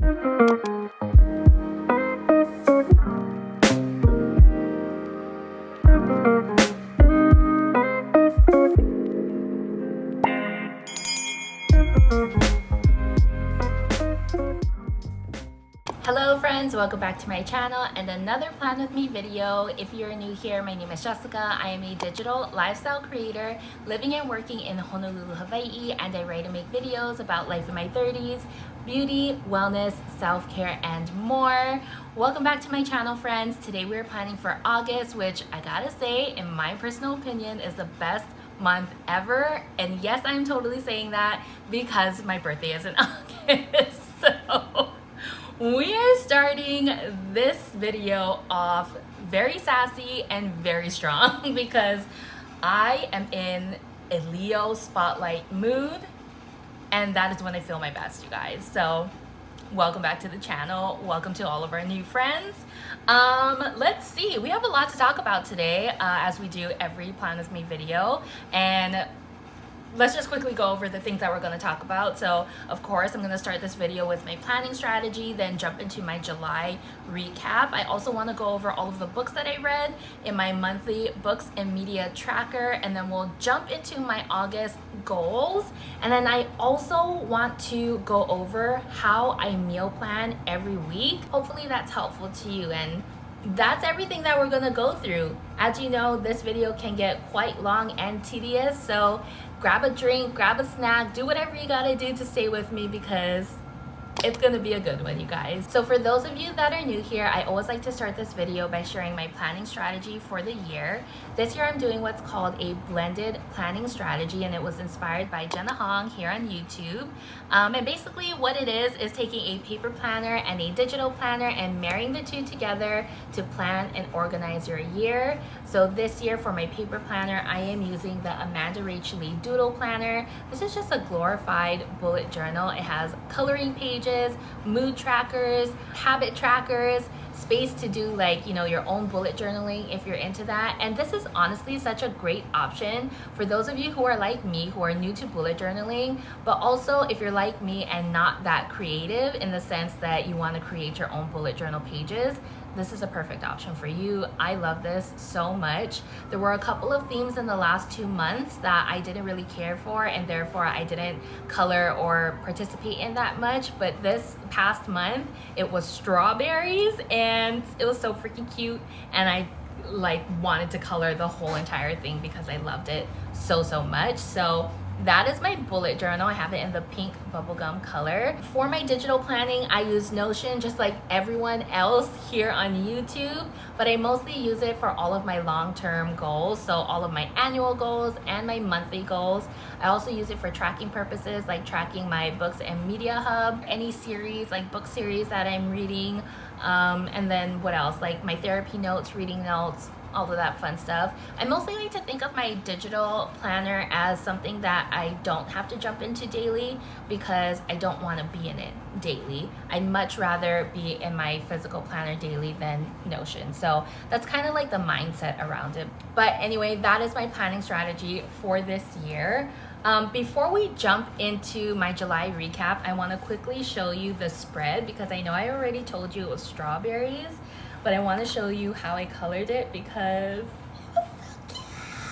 Hello friends, welcome back to my channel and another Plan With Me video. If you're new here, my name is Jessica. I am a digital lifestyle creator living and working in Honolulu, Hawaii, and I write and make videos about life in my 30s, beauty, wellness, self-care, and more. Welcome back to my channel, friends. Today we're planning for August, which I gotta say, in my personal opinion, is the best month ever. And yes, I'm totally saying that because my birthday is in August. So we are starting this video off very sassy and very strong because I am in a Leo spotlight mood, and that is when I feel my best, you guys. So welcome back to the channel. Welcome to all of our new friends. Let's see, we have a lot to talk about today, as we do every Plan With Me video, and let's just quickly go over the things that we're going to talk about. So of course I'm going to start this video with my planning strategy, then jump into my July recap. I also want to go over all of the books that I read in my monthly books and media tracker, and then we'll jump into my August goals. And then I also want to go over how I meal plan every week. Hopefully that's helpful to you, and that's everything that we're gonna go through. As you know, this video can get quite long and tedious, so grab a drink, grab a snack, do whatever you gotta do to stay with me because it's gonna be a good one, you guys. So for those of you that are new here, I always like to start this video by sharing my planning strategy for the year. This year I'm doing what's called a blended planning strategy, and it was inspired by Jenna Hong here on YouTube. And basically what it is taking a paper planner and a digital planner and marrying the two together to plan and organize your year. So this year for my paper planner, I am using the Amanda Rachel Lee Doodle Planner. This is just a glorified bullet journal. It has coloring pages, mood trackers, habit trackers, space to do like, you know, your own bullet journaling if you're into that. And this is honestly such a great option for those of you who are like me, who are new to bullet journaling, but also if you're like me and not that creative in the sense that you want to create your own bullet journal pages. This is a perfect option for you. I love this so much. There were a couple of themes in the last 2 months that I didn't really care for, and therefore I didn't color or participate in that much. But this past month, it was strawberries, and it was so freaking cute. And I like wanted to color the whole entire thing because I loved it so much. So that is my bullet journal. I have it in the pink bubblegum color. For my digital planning, I use Notion just like everyone else here on YouTube, but I mostly use it for all of my long-term goals. So all of my annual goals and my monthly goals. I also use it for tracking purposes, like tracking my books and media hub, any series, like book series that I'm reading. And then what else? Like my therapy notes, reading notes, all of that fun stuff. I mostly like to think of my digital planner as something that I don't have to jump into daily because I don't want to be in it daily. I'd much rather be in my physical planner daily than Notion. So that's kind of like the mindset around it. But anyway, that is my planning strategy for this year. Before we jump into my July recap, I want to quickly show you the spread because I know I already told you it was strawberries, but I want to show you how I colored it because it was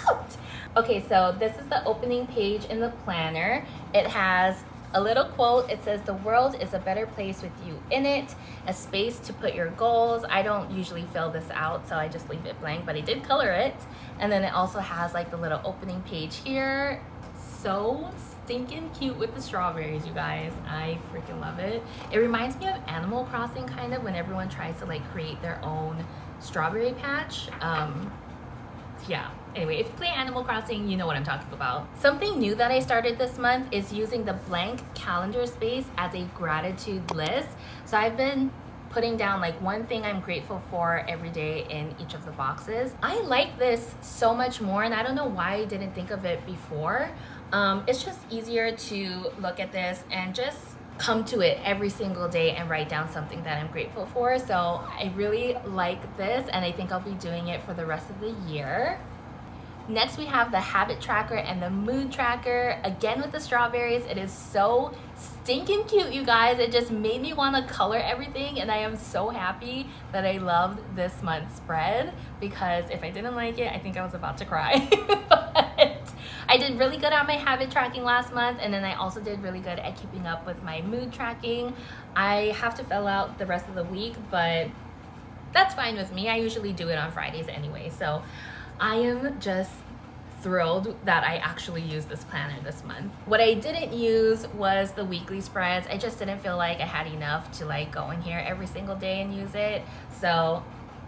so cute. Okay, so this is the opening page in the planner. It has a little quote. It says, "The world is a better place with you in it," a space to put your goals. I don't usually fill this out, so I just leave it blank, but I did color it. And then it also has like the little opening page here. So stinking cute with the strawberries, you guys. I freaking love it. It reminds me of Animal Crossing kind of, when everyone tries to like create their own strawberry patch. Yeah, anyway, if you play Animal Crossing, you know what I'm talking about. Something new that I started this month is using the blank calendar space as a gratitude list. So I've been putting down like one thing I'm grateful for every day in each of the boxes. I like this so much more, and I don't know why I didn't think of it before. It's just easier to look at this and just come to it every single day and write down something that I'm grateful for. So I really like this, and I think I'll be doing it for the rest of the year. Next, we have the habit tracker and the mood tracker. Again, with the strawberries, it is so stinking cute, you guys. It just made me want to color everything, and I am so happy that I loved this month's spread, because if I didn't like it, I think I was about to cry. But I did really good on my habit tracking last month, and then I also did really good at keeping up with my mood tracking. I have to fill out the rest of the week, but that's fine with me. I usually do it on Fridays anyway, so I am just thrilled that I actually used this planner this month. What I didn't use was the weekly spreads. I just didn't feel like I had enough to like go in here every single day and use it. So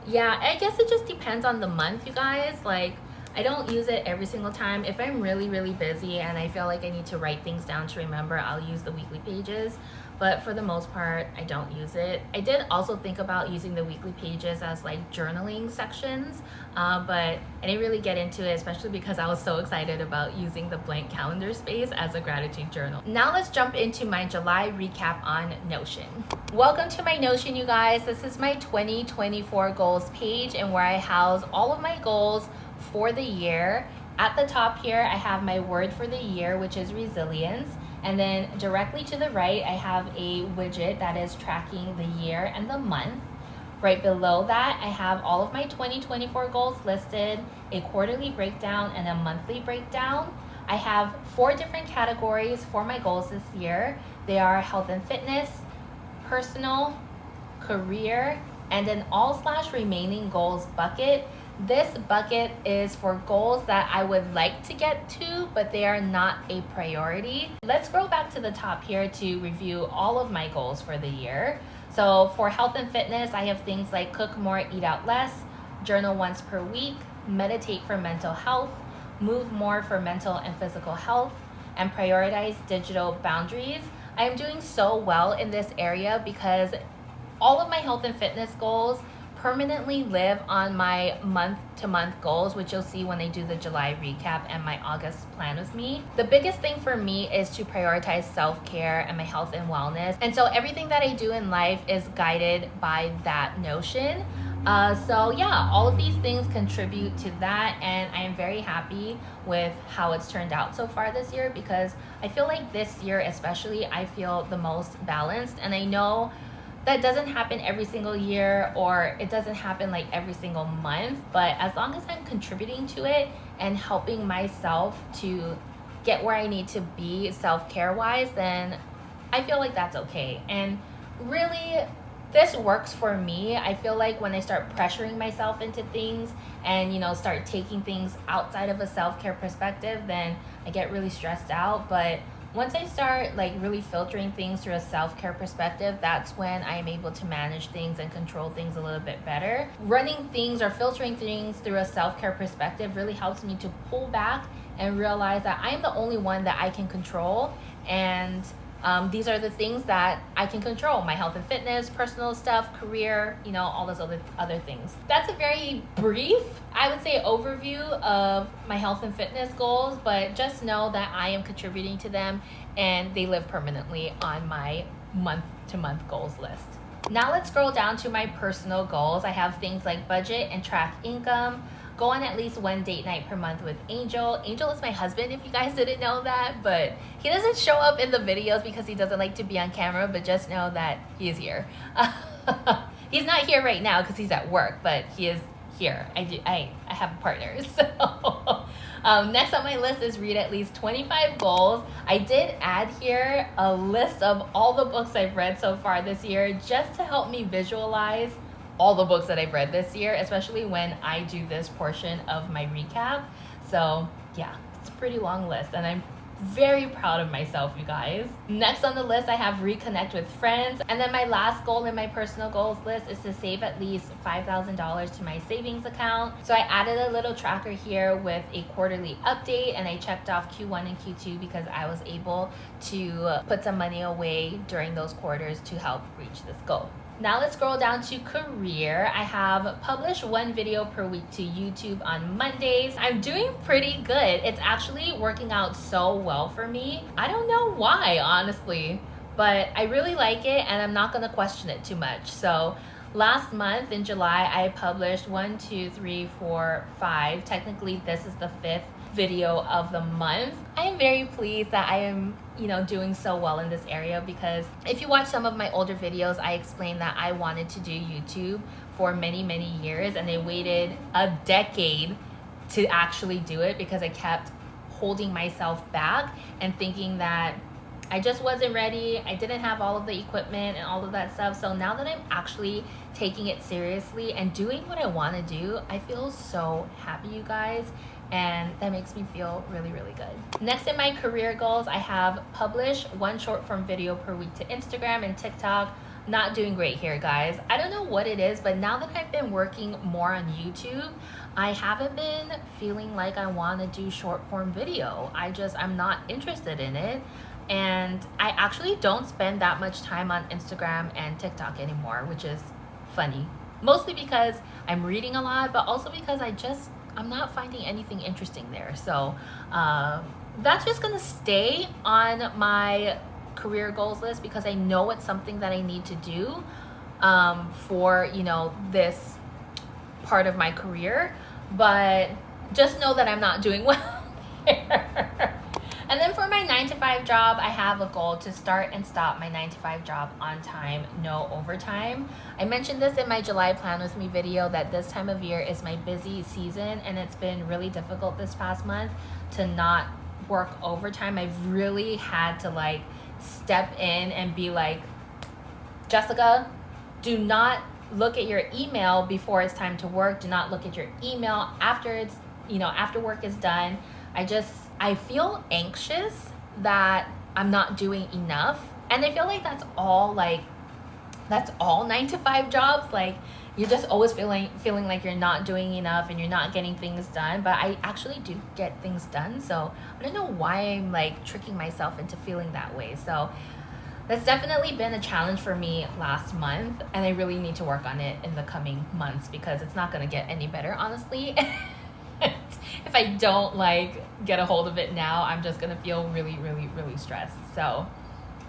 yeah, I guess it just depends on the month, you guys. Like, I don't use it every single time. If I'm really busy and I feel like I need to write things down to remember, I'll use the weekly pages. But for the most part, I don't use it. I did also think about using the weekly pages as like journaling sections, but I didn't really get into it, especially because I was so excited about using the blank calendar space as a gratitude journal. Now let's jump into my July recap on Notion. Welcome to my Notion, you guys. This is my 2024 goals page, and where I house all of my goals for the year. At the top here, I have my word for the year, which is resilience. And then directly to the right, I have a widget that is tracking the year and the month. Right below that, I have all of my 2024 goals listed, a quarterly breakdown and a monthly breakdown. I have 4 different categories for my goals this year. They are health and fitness, personal, career, and an all/remaining goals bucket. This bucket is for goals that I would like to get to, but they are not a priority. Let's scroll back to the top here to review all of my goals for the year. So for health and fitness, I have things like cook more, eat out less, journal once per week, meditate for mental health, move more for mental and physical health, and prioritize digital boundaries. I am doing so well in this area because all of my health and fitness goals permanently live on my month-to-month goals, which you'll see when I do the July recap and my August plan with me. The biggest thing for me is to prioritize self-care and my health and wellness. And so everything that I do in life is guided by that notion. So yeah, all of these things contribute to that, and I am very happy with how it's turned out so far this year, because I feel like this year especially, I feel the most balanced. And I know that doesn't happen every single year, or it doesn't happen like every single month, but as long as I'm contributing to it and helping myself to get where I need to be self-care wise, then I feel like that's okay. And really, this works for me. I feel like when I start pressuring myself into things and, you know, start taking things outside of a self-care perspective, then I get really stressed out. But once I start like really filtering things through a self-care perspective, that's when I'm able to manage things and control things a little bit better. Running things or filtering things through a self-care perspective really helps me to pull back and realize that I'm the only one that I can control, and these are the things that I can control: my health and fitness, personal stuff, career, you know, all those other things. That's a very brief, I would say, overview of my health and fitness goals, but just know that I am contributing to them and they live permanently on my month-to-month goals list. Now let's scroll down to my personal goals. I have things like budget and track income, go on at least 1 date night per month with Angel. Angel is my husband, if you guys didn't know that, but he doesn't show up in the videos because he doesn't like to be on camera, but just know that he is here. He's not here right now because he's at work, but he is here. I have a partner. So next on my list is read at least 25 goals. I did add here a list of all the books I've read so far this year, just to help me visualize all the books that I've read this year, especially when I do this portion of my recap. So yeah, it's a pretty long list, and I'm very proud of myself, you guys. Next on the list, I have reconnect with friends. And then my last goal in my personal goals list is to save at least $5,000 to my savings account. So I added a little tracker here with a quarterly update, and I checked off Q1 and Q2 because I was able to put some money away during those quarters to help reach this goal. Now let's scroll down to career. I have published 1 video per week to YouTube on Mondays. I'm doing pretty good. It's actually working out so well for me. I don't know why, honestly, but I really like it, and I'm not gonna question it too much. So Last month in July, I published 1, 2, 3, 4, 5. Technically, this is the 5th video of the month. I am very pleased that I am, doing so well in this area, because if you watch some of my older videos, I explained that I wanted to do YouTube for many, many years, and I waited a decade to actually do it because I kept holding myself back and thinking that I just wasn't ready. I didn't have all of the equipment and all of that stuff. So now that I'm actually taking it seriously and doing what I want to do, I feel so happy, you guys. And that makes me feel really, really good. Next in my career goals, I have publish 1 short form video per week to Instagram and TikTok. Not doing great here, guys. I don't know what it is, but now that I've been working more on YouTube, I haven't been feeling like I want to do short form video. I'm not interested in it. And I actually don't spend that much time on Instagram and TikTok anymore, which is funny. Mostly because I'm reading a lot, but also because I'm not finding anything interesting there. So that's just gonna stay on my career goals list, because I know it's something that I need to do for, this part of my career. But just know that I'm not doing well here. And then for my 9-to-5 job, I have a goal to start and stop my 9-to-5 job on time, no overtime. I mentioned this in my July Plan With Me video, that this time of year is my busy season, and it's been really difficult this past month to not work overtime. I've really had to step in and be like, Jessica, do not look at your email before it's time to work. Do not look at your email after after work is done. I feel anxious that I'm not doing enough. And I feel like that's all 9-to-5 jobs. You're just always feeling like you're not doing enough and you're not getting things done. But I actually do get things done. So I don't know why I'm tricking myself into feeling that way. So that's definitely been a challenge for me last month. And I really need to work on it in the coming months, because it's not going to get any better, honestly. If I don't get a hold of it now, I'm just gonna feel really, really, really stressed. So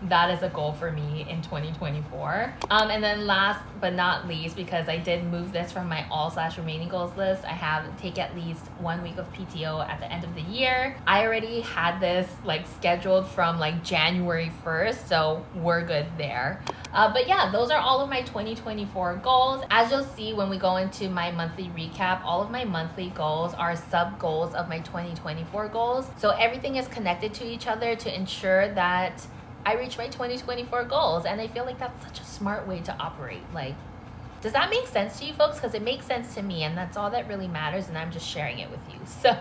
that is a goal for me in 2024. And then last but not least, because I did move this from my all/remaining goals list, I have take at least 1 week of PTO at the end of the year. I already had this scheduled from January 1st, so we're good there. But yeah, those are all of my 2024 goals. As you'll see when we go into my monthly recap, all of my monthly goals are sub goals of my 2024 goals. So everything is connected to each other to ensure that I reach my 2024 goals. And I feel like that's such a smart way to operate. Does that make sense to you folks? Because it makes sense to me, and that's all that really matters, and I'm just sharing it with you. So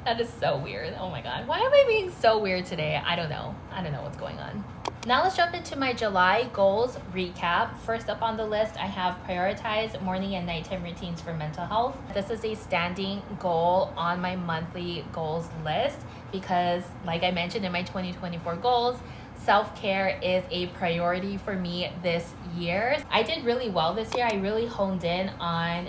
that is so weird. Oh my God. Why am I being so weird today? I don't know what's going on. Now let's jump into my July goals recap. First up on the list, I have prioritize morning and nighttime routines for mental health. This is a standing goal on my monthly goals list because, like I mentioned in my 2024 goals, self-care is a priority for me this year. I did really well this year. I really honed in on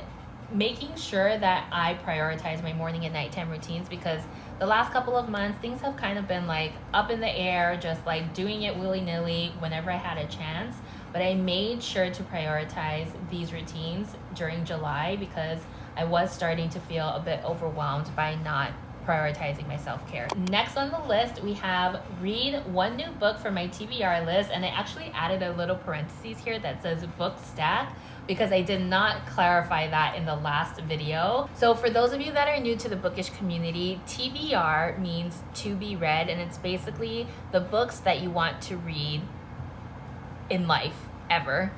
making sure that I prioritize my morning and nighttime routines, because the last couple of months things have kind of been up in the air, just doing it willy-nilly whenever I had a chance. But I made sure to prioritize these routines during July because I was starting to feel a bit overwhelmed by not prioritizing my self-care. Next on the list, we have read one new book for my TBR list, and I actually added a little parentheses here that says book stack because I did not clarify that in the last video. So for those of you that are new to the bookish community, TBR means to be read, and it's basically the books that you want to read in life ever.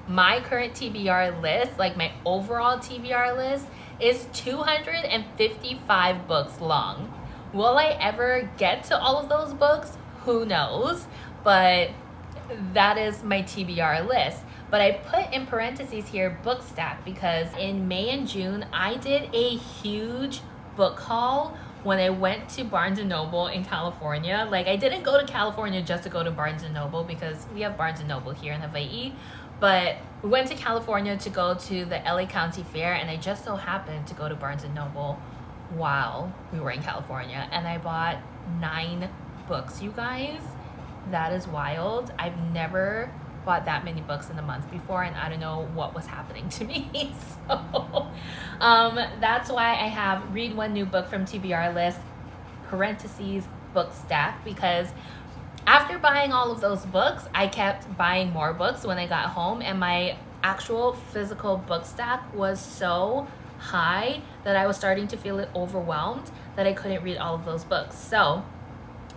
My current TBR list, my overall TBR list, is 255 books long. Will I ever get to all of those books? Who knows? But that is my TBR list. But I put in parentheses here book stack because in May and June, I did a huge book haul when I went to Barnes & Noble in California. I didn't go to California just to go to Barnes & Noble because we have Barnes & Noble here in Hawaii. But we went to California to go to the LA County Fair, and I just so happened to go to Barnes & Noble while we were in California. And I bought 9 books, you guys. That is wild. I've never bought that many books in a month before, and I don't know what was happening to me. So that's why I have read one new book from TBR list, parentheses, book stack, because after buying all of those books, I kept buying more books when I got home, and my actual physical book stack was so high that I was starting to feel overwhelmed that I couldn't read all of those books. So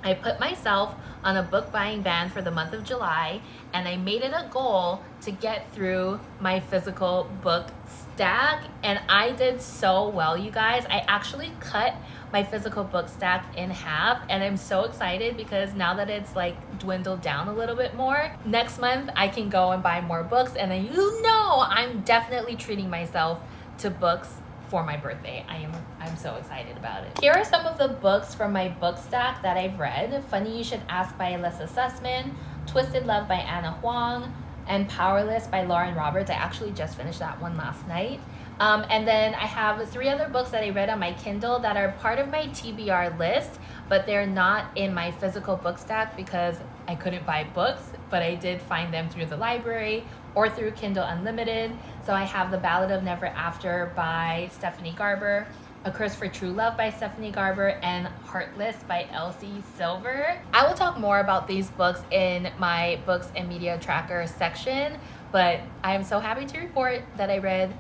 I put myself on a book buying ban for the month of July, and I made it a goal to get through my physical book stack, and I did so well, you guys. I actually cut my physical book stack in half, and I'm so excited because now that it's like dwindled down a little bit more, next month I can go and buy more books, and then I'm definitely treating myself to books for my birthday. I'm so excited about it. Here are some of the books from my book stack that I've read. Funny You Should Ask by Alyssa Sussman, Twisted Love by Anna Huang, and Powerless by Lauren Roberts. I actually just finished that one last night. And then I have 3 other books that I read on my Kindle that are part of my TBR list, but they're not in my physical book stack because I couldn't buy books, but I did find them through the library or through Kindle Unlimited. So I have The Ballad of Never After by Stephanie Garber, A Curse for True Love by Stephanie Garber, and Heartless by Elsie Silver. I will talk more about these books in my books and media tracker section, but I am so happy to report that I read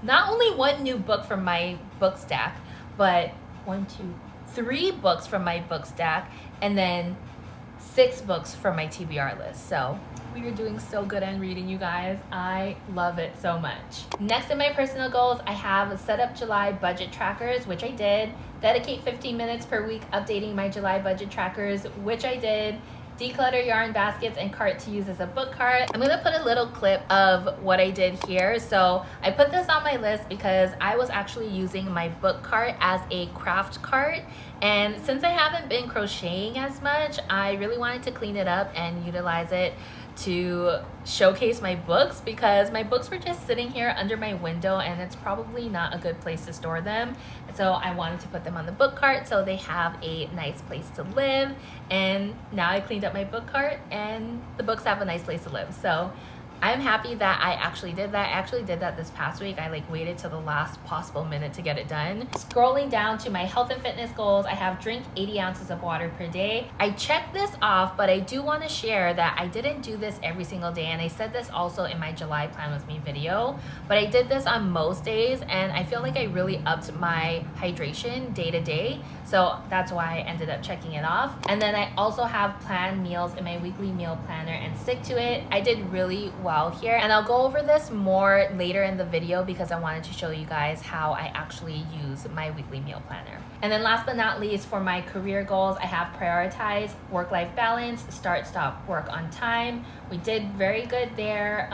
not only 1 new book from my book stack, but 3 books from my book stack, and then 6 books from my TBR list. So we are doing so good on reading, you guys. I love it so much. Next in my personal goals, I have set up July budget trackers, which I did. Dedicate 15 minutes per week updating my July budget trackers, which I did. Declutter yarn baskets and cart to use as a book cart. I'm gonna put a little clip of what I did here. So I put this on my list because I was actually using my book cart as a craft cart. And since I haven't been crocheting as much, I really wanted to clean it up and utilize it to showcase my books, because my books were just sitting here under my window and it's probably not a good place to store them. So I wanted to put them on the book cart so they have a nice place to live. And now I cleaned up my book cart and the books have a nice place to live. So I'm happy that I actually did that. I actually did that this past week. I waited till the last possible minute to get it done. Scrolling down to my health and fitness goals, I have drink 80 ounces of water per day. I checked this off, but I do want to share that I didn't do this every single day, and I said this also in my July Plan With Me video, but I did this on most days, and I feel like I really upped my hydration day to day, so that's why I ended up checking it off. And then I also have planned meals in my weekly meal planner and stick to it. I did really well here, and I'll go over this more later in the video because I wanted to show you guys how I actually use my weekly meal planner. And then last but not least, for my career goals, I have prioritize work-life balance, start, stop, work on time. We did very good there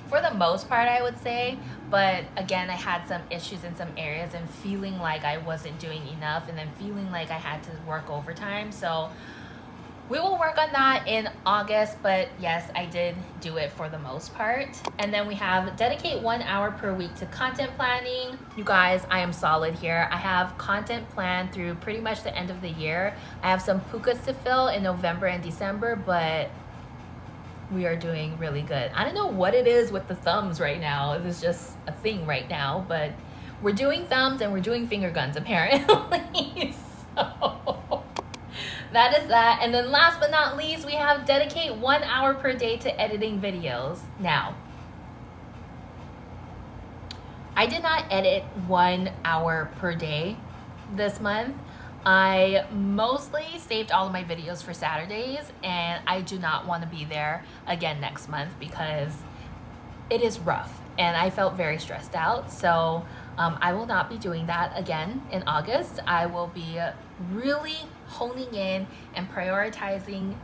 for the most part, I would say, but again, I had some issues in some areas and feeling like I wasn't doing enough, and then feeling like I had to work overtime. So we will work on that in August, but yes, I did do it for the most part. And then we have dedicate 1 hour per week to content planning. You guys, I am solid here. I have content planned through pretty much the end of the year. I have some pukas to fill in November and December, but we are doing really good. I don't know what it is with the thumbs right now. It is just a thing right now, but we're doing thumbs and we're doing finger guns apparently. So that is that. And then last but not least, we have dedicate 1 hour per day to editing videos. Now, I did not edit 1 hour per day this month. I mostly saved all of my videos for Saturdays, and I do not want to be there again next month because it is rough and I felt very stressed out. So I will not be doing that again in August. I will be really honing in and prioritizing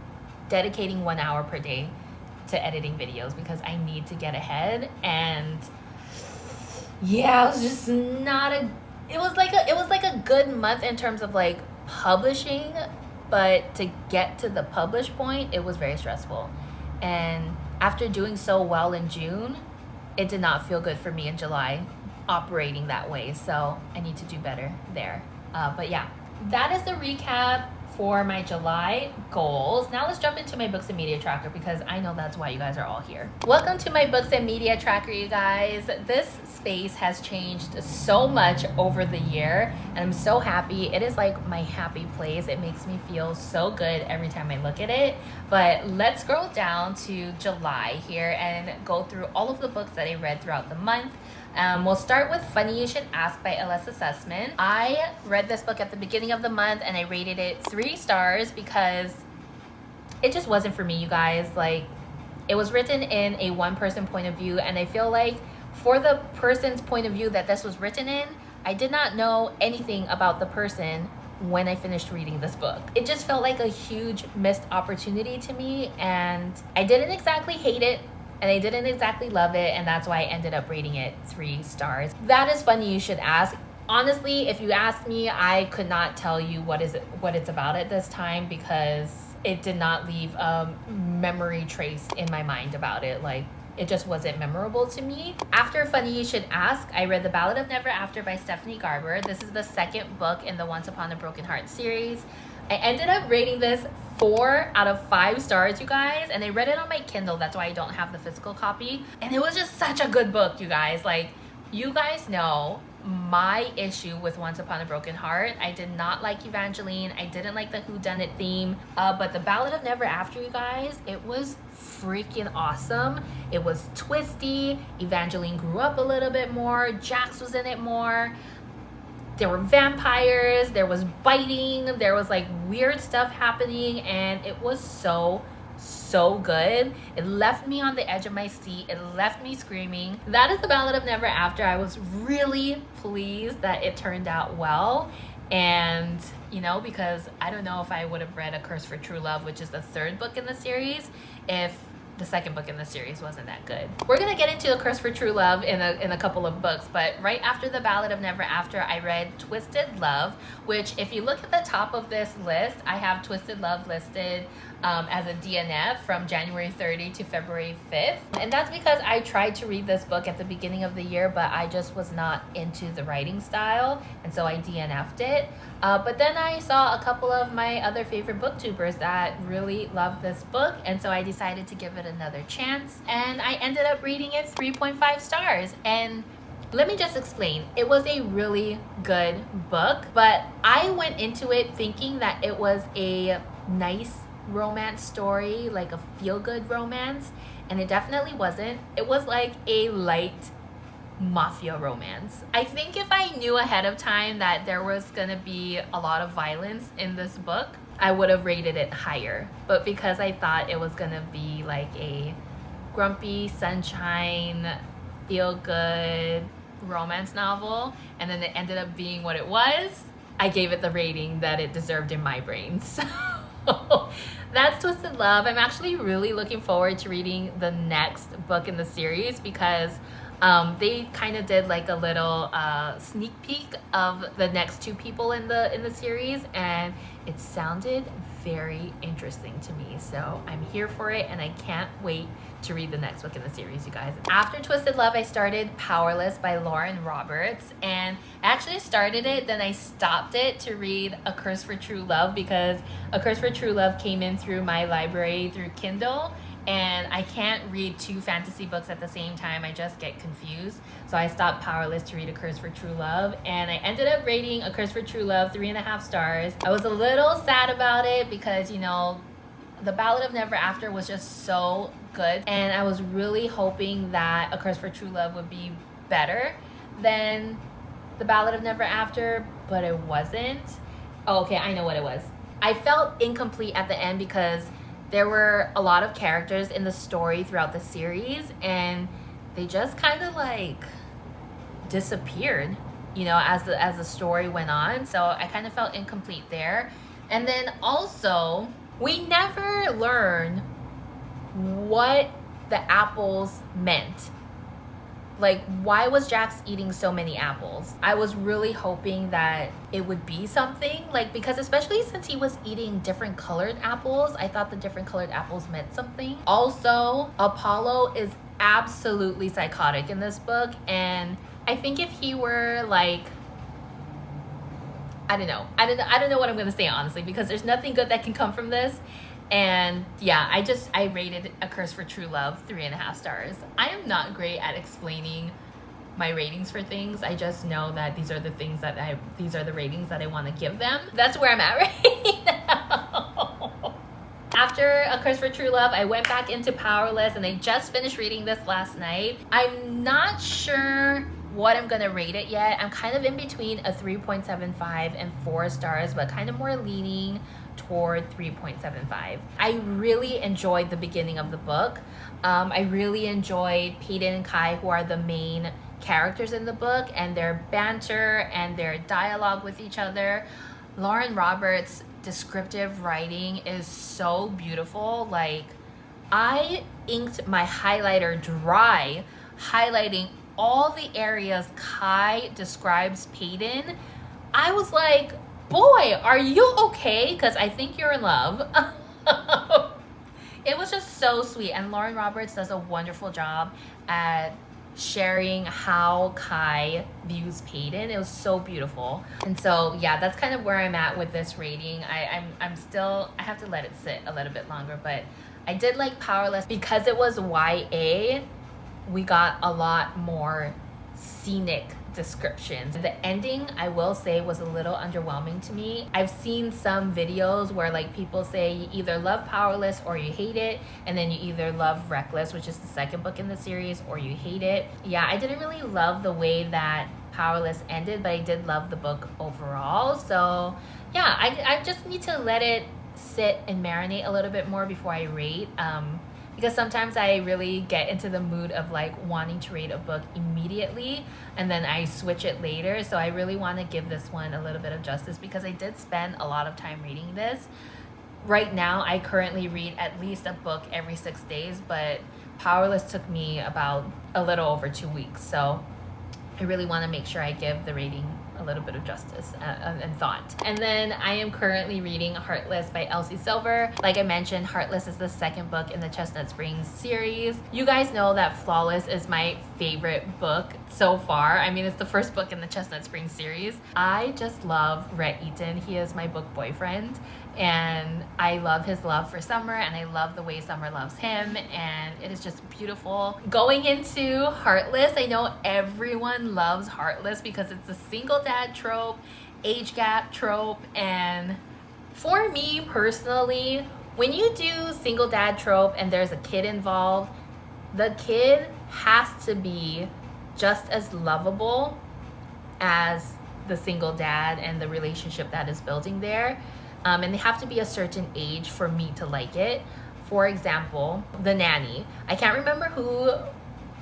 dedicating 1 hour per day to editing videos because I need to get ahead. And yeah, it was just not a it was like a good month in terms of like publishing, but to get to the publish point, it was very stressful. And after doing so well in June, it did not feel good for me in July operating that way. So I need to do better there. But yeah, that is the recap for my July goals. Now let's jump into my books and media tracker because I know that's why you guys are all here. Welcome to my books and media tracker, you guys. This space has changed so much over the year and I'm so happy. It is like my happy place. It makes me feel so good every time I look at it. But let's scroll down to July here and go through all of the books that I read throughout the month. We'll start with Funny You Should Ask by Alyssa Sussman. I read this book at the beginning of the month and I rated it 3 stars because it just wasn't for me, you guys. Like, it was written in a one-person point of view, and I feel like for the person's point of view that this was written in, I did not know anything about the person when I finished reading this book. It just felt like a huge missed opportunity to me, and I didn't exactly hate it, and I didn't exactly love it, and that's why I ended up rating it 3 stars. That is Funny You Should Ask. Honestly, if you asked me, I could not tell you what it's about at this time because it did not leave a memory trace in my mind about it. Like, it just wasn't memorable to me. After Funny You Should Ask, I read The Ballad of Never After by Stephanie Garber. This is the second book in the Once Upon a Broken Heart series. I ended up rating this 4 out of 5 stars, you guys, and I read it on my Kindle. That's why I don't have the physical copy. And it was just such a good book, you guys. Like, you guys know my issue with Once Upon a Broken Heart. I did not like Evangeline. I didn't like the whodunit theme. But The Ballad of Never After, you guys, it was freaking awesome. It was twisty. Evangeline grew up a little bit more. Jax was in it more. There were vampires. There was biting. There was like weird stuff happening, and it was so good. It left me on the edge of my seat. It left me screaming. That is The Ballad of Never After. I was really pleased that it turned out well. And, you know, because I don't know if I would have read A Curse for True Love, which is the 3rd book in the series, if the 2nd book in the series wasn't that good. We're gonna get into A Curse for True Love in a couple of books, but right after The Ballad of Never After, I read Twisted Love, which if you look at the top of this list, I have Twisted Love listed as a DNF from January 30 to February 5th. And that's because I tried to read this book at the beginning of the year, but I just was not into the writing style, and so I DNF'd it. But then I saw a couple of my other favorite booktubers that really loved this book, and so I decided to give it another chance, and I ended up reading it 3.5 stars. And let me just explain. It was a really good book, but I went into it thinking that it was a nice romance story, like a feel-good romance, and it definitely wasn't. It was like a light mafia romance. I think if I knew ahead of time that there was gonna be a lot of violence in this book, I would have rated it higher. But because I thought it was gonna be like a grumpy sunshine feel-good romance novel, and then it ended up being what it was, I gave it the rating that it deserved in my brain. So that's Twisted Love. I'm actually really looking forward to reading the next book in the series because they kind of did like a little sneak peek of the next 2 people in the series, and it sounded very interesting to me. So I'm here for it, and I can't wait to read the next book in the series, you guys. After Twisted Love, I started Powerless by Lauren Roberts, and I actually started it, then I stopped it to read A Curse for True Love because A Curse for True Love came in through my library through Kindle, and I can't read 2 fantasy books at the same time. I just get confused. So I stopped Powerless to read A Curse for True Love, and I ended up rating A Curse for True Love 3.5 stars. I was a little sad about it because, you know, The Ballad of Never After was just so good, and I was really hoping that A Curse for True Love would be better than The Ballad of Never After, but it wasn't. Oh, okay, I know what it was. I felt incomplete at the end because there were a lot of characters in the story throughout the series, and they just kind of like disappeared, you know, as the story went on. So I kind of felt incomplete there. And then also, we never learn what the apples meant. Like, why was Jax eating so many apples? I was really hoping that it would be something, like, because especially since he was eating different colored apples, I thought the different colored apples meant something. Also, Apollo is absolutely psychotic in this book, and I think if he were like I don't know. I don't know what I'm gonna say, honestly, because there's nothing good that can come from this. And yeah, I rated A Curse for True Love 3.5 stars. I am not great at explaining my ratings for things. I just know that these are the ratings that I want to give them. That's where I'm at right now. After A Curse for True Love, I went back into Powerless, and I just finished reading this last night. I'm not sure what I'm gonna rate it yet. I'm kind of in between a 3.75 and 4 stars, but kind of more leaning toward 3.75. I really enjoyed the beginning of the book. I really enjoyed Peyton and Kai, who are the main characters in the book, and their banter and their dialogue with each other. Lauren Roberts' descriptive writing is so beautiful. Like, I inked my highlighter dry, highlighting all the areas Kai describes Peyton. I was like, boy, are you okay? Because I think you're in love. It was just so sweet. And Lauren Roberts does a wonderful job at sharing how Kai views Peyton. It was so beautiful. And so yeah, that's kind of where I'm at with this rating. I'm still, I have to let it sit a little bit longer, but I did like Powerless because it was YA. We got a lot more scenic descriptions. The ending, I will say, was a little underwhelming to me. I've seen some videos where like people say you either love Powerless or you hate it, and then you either love Reckless, which is the second book in the series, or you hate it. Yeah, I didn't really love the way that Powerless ended, but I did love the book overall. So yeah, I just need to let it sit and marinate a little bit more before I rate. Because sometimes I really get into the mood of like wanting to rate a book immediately, and then I switch it later. So I really want to give this one a little bit of justice because I did spend a lot of time reading this. Right now, I currently read at least a book every 6 days, but Powerless took me about a little over 2 weeks. So I really want to make sure I give the rating a little bit of justice and thought. And then I am currently reading Heartless by Elsie Silver. Like I mentioned, Heartless is the second book in the Chestnut Springs series. You guys know that Flawless is my favorite book so far. I mean, it's the first book in the Chestnut Springs series. I just love Rhett Eaton. He is my book boyfriend, and I love his love for Summer, and I love the way Summer loves him, and it is just beautiful. Going into Heartless, I know everyone loves Heartless because it's a single dad trope, age gap trope, and for me personally, when you do single dad trope and there's a kid involved, the kid has to be just as lovable as the single dad and the relationship that is building there. And they have to be a certain age for me to like it. For example, The Nanny. I can't remember who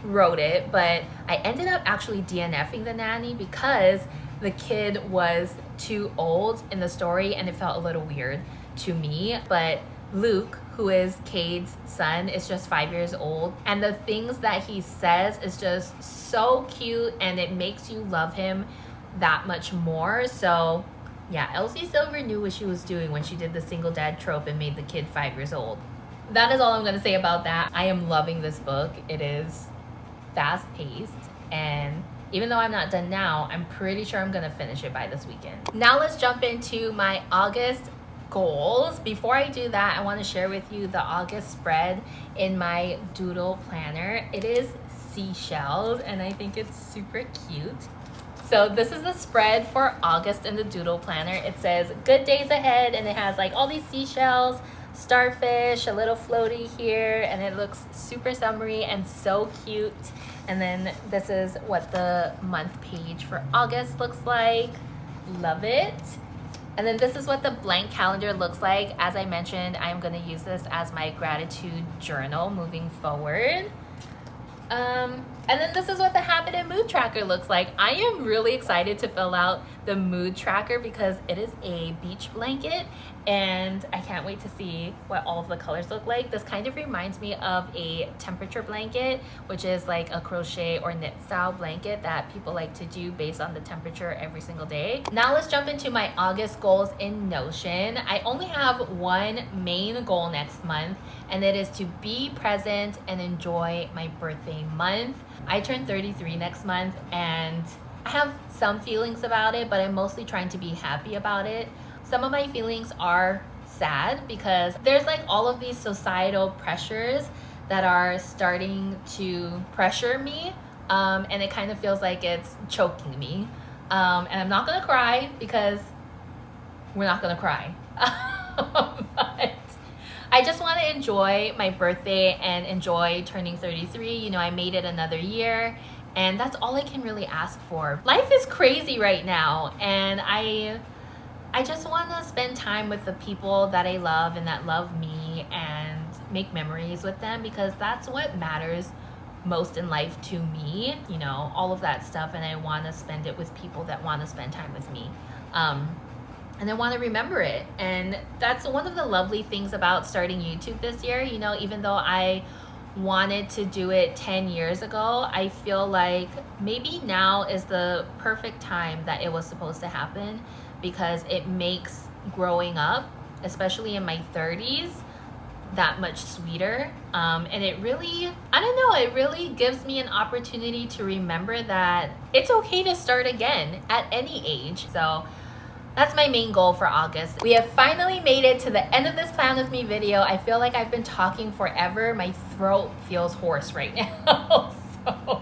wrote it, but I ended up actually DNFing The Nanny because the kid was too old in the story and it felt a little weird to me. But Luke, who is Cade's son, is just 5 years old, and the things that he says is just so cute, and it makes you love him that much more. So yeah, Elsie Silver knew what she was doing when she did the single dad trope and made the kid 5 years old. That is all I'm going to say about that. I am loving this book. It is fast-paced, and even though I'm not done now, I'm pretty sure I'm going to finish it by this weekend. Now let's jump into my August goals. Before I do that, I want to share with you the August spread in my doodle planner. It is seashells, and I think it's super cute. So this is the spread for August in the doodle planner. It says good days ahead, and it has like all these seashells, starfish, a little floaty here, and it looks super summery and so cute. And then this is what the month page for August looks like. Love it. And then this is what the blank calendar looks like. As I mentioned, I'm going to use this as my gratitude journal moving forward. And then this is what the habit and mood tracker looks like. I am really excited to fill out the mood tracker because it is a beach blanket, and I can't wait to see what all of the colors look like. This kind of reminds me of a temperature blanket, which is like a crochet or knit style blanket that people like to do based on the temperature every single day. Now let's jump into my August goals in Notion. I only have one main goal next month, and it is to be present and enjoy my birthday month. I turn 33 next month, and I have some feelings about it, but I'm mostly trying to be happy about it. Some of my feelings are sad because there's like all of these societal pressures that are starting to pressure me, and it kind of feels like it's choking me. And I'm not gonna cry because we're not gonna cry. But I just want to enjoy my birthday and enjoy turning 33. You know, I made it another year, and that's all I can really ask for. Life is crazy right now, and I just want to spend time with the people that I love and that love me and make memories with them, because that's what matters most in life to me, you know, all of that stuff. And I want to spend it with people that want to spend time with me. And I want to remember it. And that's one of the lovely things about starting YouTube this year. You know, even though I wanted to do it 10 years ago, I feel like maybe now is the perfect time that it was supposed to happen, because it makes growing up, especially in my 30s, that much sweeter. And it really, I don't know, it really gives me an opportunity to remember that it's okay to start again at any age. So that's my main goal for August. We have finally made it to the end of this Plan With Me video. I feel like I've been talking forever. My throat feels hoarse right now. So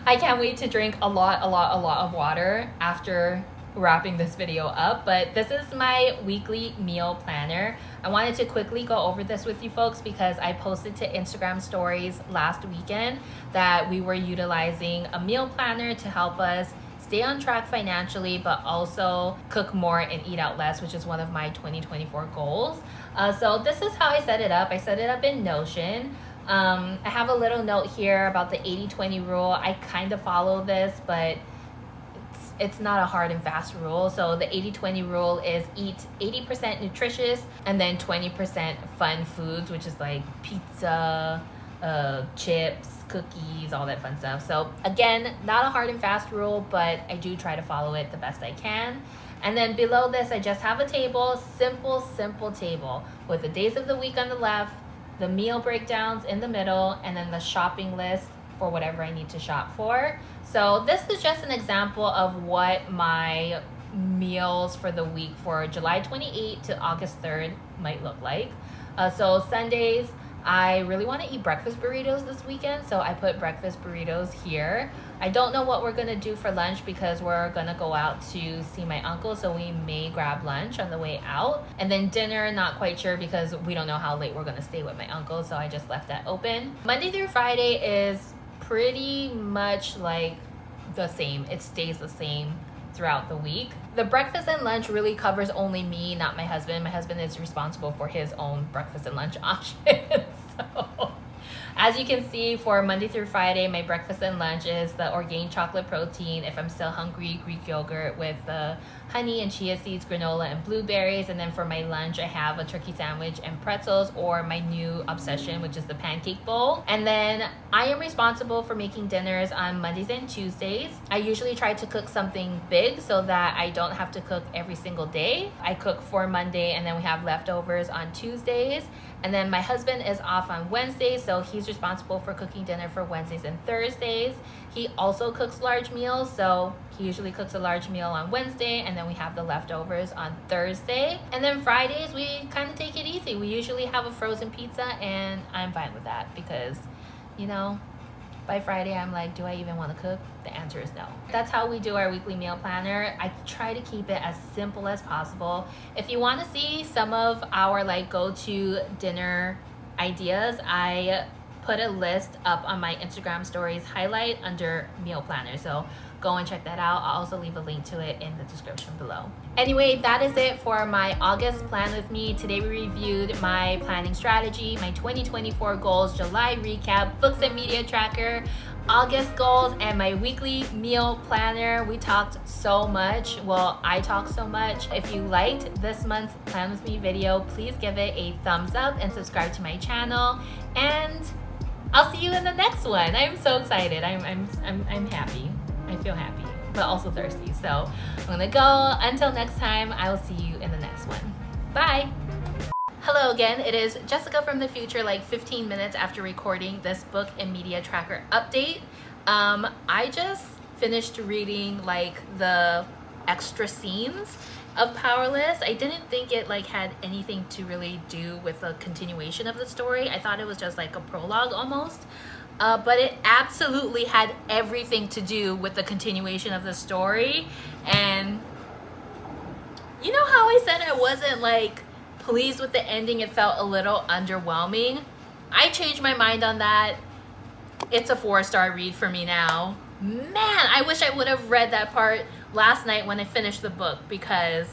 I can't wait to drink a lot of water after wrapping this video up. But this is my weekly meal planner. I wanted to quickly go over this with you folks because I posted to Instagram stories last weekend that we were utilizing a meal planner to help us stay on track financially, but also cook more and eat out less, which is one of my 2024 goals. So this is how I set it up. I set it up in Notion. I have a little note here about the 80-20 rule. I kind of follow this, but it's not a hard and fast rule. So the 80-20 rule is eat 80% nutritious and then 20% fun foods, which is like pizza, chips, cookies, all that fun stuff. So again, not a hard and fast rule, but I do try to follow it the best I can. And then below this, I just have a table, simple table with the days of the week on the left, the meal breakdowns in the middle, and then the shopping list for whatever I need to shop for. So this is just an example of what my meals for the week for July 28th to August 3rd might look like. So Sundays, I really want to eat breakfast burritos this weekend, so I put breakfast burritos here. I don't know what we're going to do for lunch because we're going to go out to see my uncle, so we may grab lunch on the way out. And then dinner, not quite sure because we don't know how late we're going to stay with my uncle, so I just left that open. Monday through Friday is pretty much like the same. It stays the same throughout the week. The breakfast and lunch really covers only me, not my husband. My husband is responsible for his own breakfast and lunch options. So as you can see, for Monday through Friday, my breakfast and lunch is the Orgain chocolate protein. If I'm still hungry, Greek yogurt with honey and chia seeds, granola, and blueberries. And then for my lunch, I have a turkey sandwich and pretzels, or my new obsession, which is the pancake bowl. And then I am responsible for making dinners on Mondays and Tuesdays. I usually try to cook something big so that I don't have to cook every single day. I cook for Monday, and then we have leftovers on Tuesdays. And then my husband is off on Wednesdays, so he's responsible for cooking dinner for Wednesdays and Thursdays. He also cooks large meals, so he usually cooks a large meal on Wednesday, and then we have the leftovers on Thursday. And then Fridays, we kind of take it easy. We usually have a frozen pizza, and I'm fine with that because, you know, by Friday, I'm like, do I even want to cook? The answer is no. That's how we do our weekly meal planner. I try to keep it as simple as possible. If you want to see some of our like go-to dinner ideas, I put a list up on my Instagram stories highlight under meal planner. So go and check that out. I'll also leave a link to it in the description below. Anyway, that is it for my August plan with me. Today we reviewed my planning strategy, my 2024 goals, July recap, books and media tracker, August goals, and my weekly meal planner. We talked so much. Well, I talked so much. If you liked this month's Plan With Me video, please give it a thumbs up and subscribe to my channel. And I'll see you in the next one. I'm so excited. I'm happy. I feel happy, but also thirsty. So I'm gonna go. Until next time, I will see you in the next one. Bye. Hello again, it is Jessica from the future, like 15 minutes after recording this book and media tracker update. I just finished reading like the extra scenes of Powerless. I didn't think it like had anything to really do with the continuation of the story. I thought it was just like a prologue almost. But it absolutely had everything to do with the continuation of the story. And you know how I said I wasn't like pleased with the ending? It felt a little underwhelming. I changed my mind on that. It's a 4-star read for me now. Man, I wish I would have read that part last night when I finished the book, because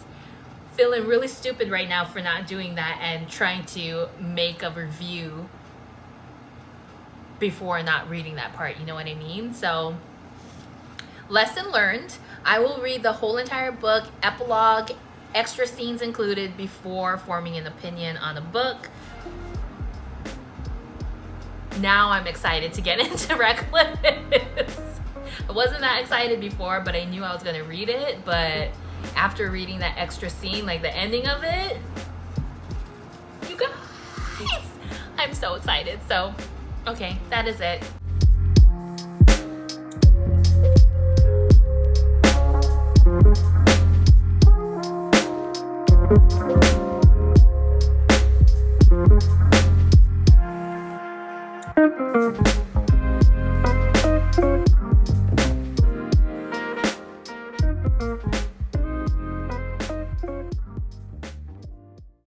feeling really stupid right now for not doing that and trying to make a review before not reading that part, you know what I mean? So, lesson learned. I will read the whole entire book, epilogue, extra scenes included, before forming an opinion on the book. Now I'm excited to get into Reckless. I wasn't that excited before, but I knew I was going to read it. But after reading that extra scene, like the ending of it, you guys, I'm so excited. So, okay, that is it.